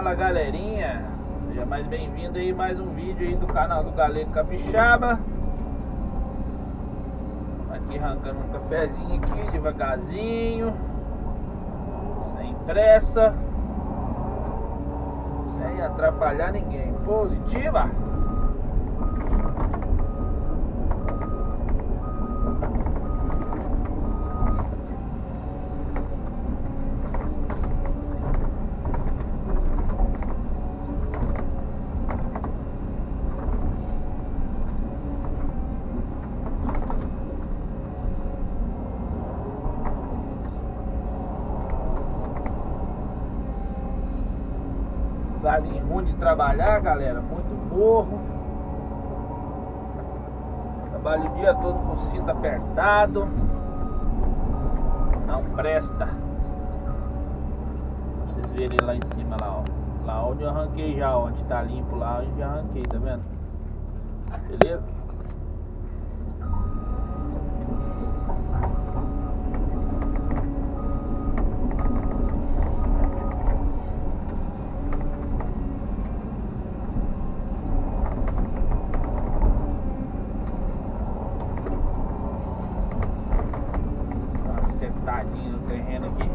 Fala galerinha, seja mais bem-vindo aí mais um vídeo aí do canal do Galego Capixaba. Aqui arrancando um cafezinho aqui devagarzinho, sem pressa, sem atrapalhar ninguém. Positiva. Lugarzinho ruim de trabalhar, galera, muito morro. Trabalho o dia todo com o cinto apertado. Não presta. Pra vocês verem lá em cima lá, ó. Lá onde eu arranquei já, onde tá limpo lá, eu já arranquei, tá vendo? Beleza? Acertadinho no terreno aqui.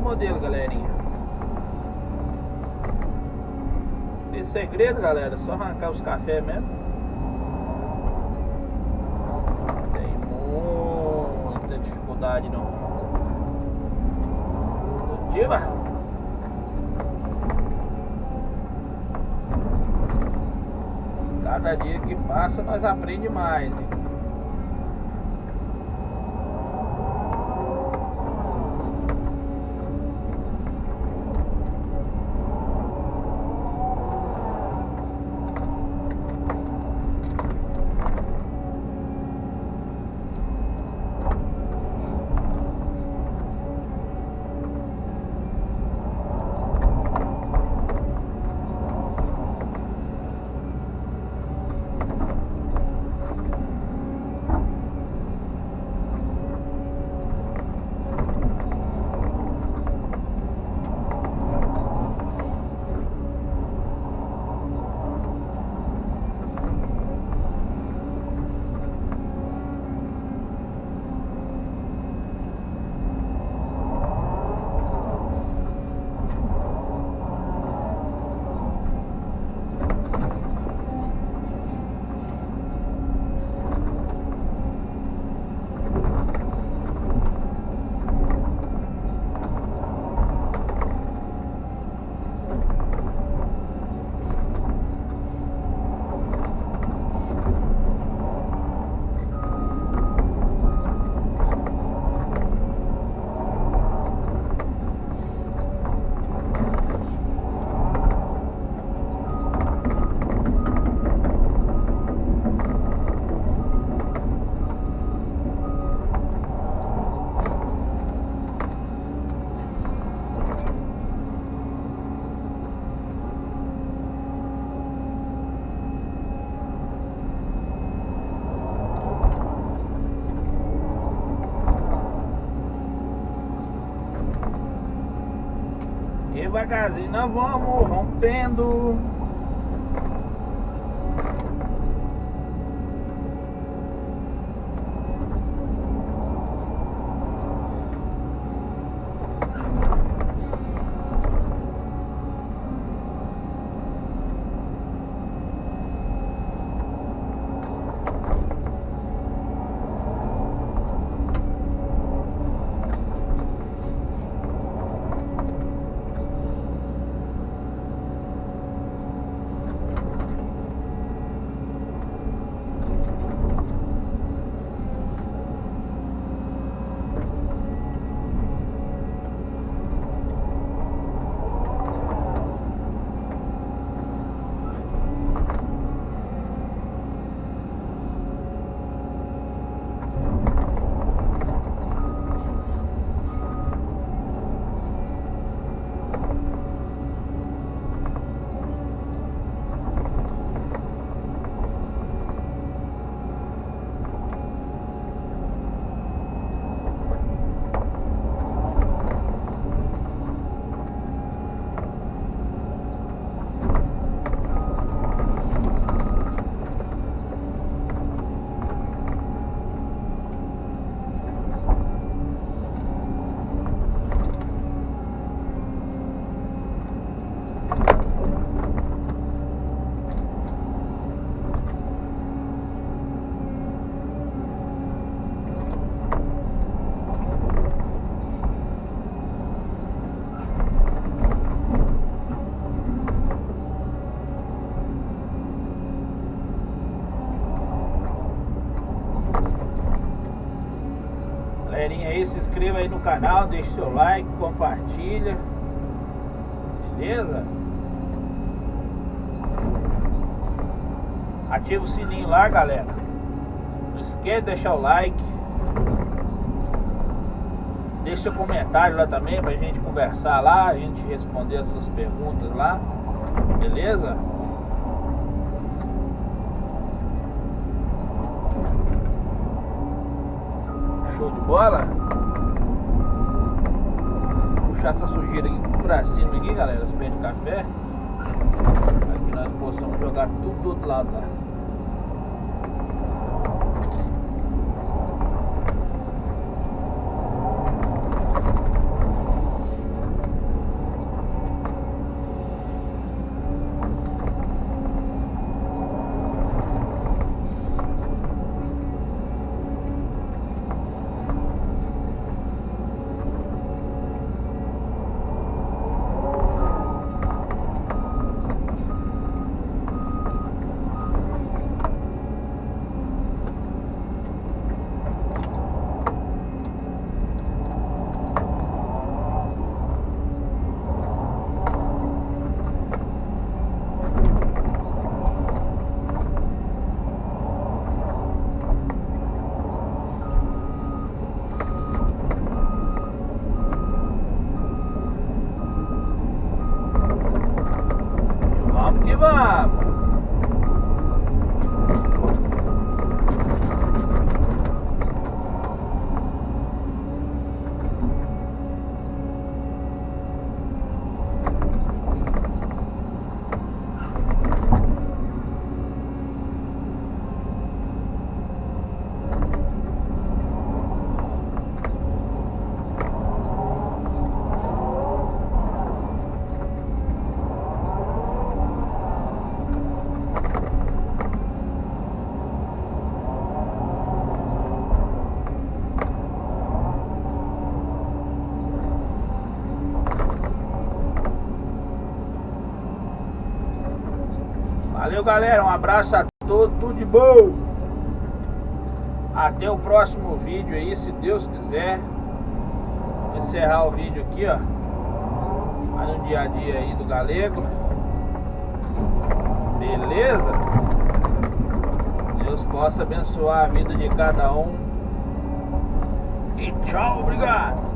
Modelo, galerinha. Esse segredo, galera, só arrancar os cafés mesmo. Não tem muita dificuldade não. Positiva. Cada dia que passa nós aprendemos mais, hein? Devagarzinho nós vamos rompendo. Galerinha aí, se inscreva aí no canal, deixe seu like, compartilha. Beleza? Ativa o sininho lá, galera. Não esquece de deixar o like. Deixe seu comentário lá também pra gente conversar lá, a gente responder as suas perguntas lá. Beleza? Show de bola. Puxar essa sujeira aqui pra cima aqui, galera, os pés de café. Aqui nós possamos jogar tudo do outro lado lá. Vamos! Valeu, galera, um abraço a todos, tudo de bom. Até o próximo vídeo aí, se Deus quiser. Vou encerrar o vídeo aqui, ó, aí no dia a dia aí do Galego. Beleza? Deus possa abençoar a vida de cada um. E tchau, obrigado.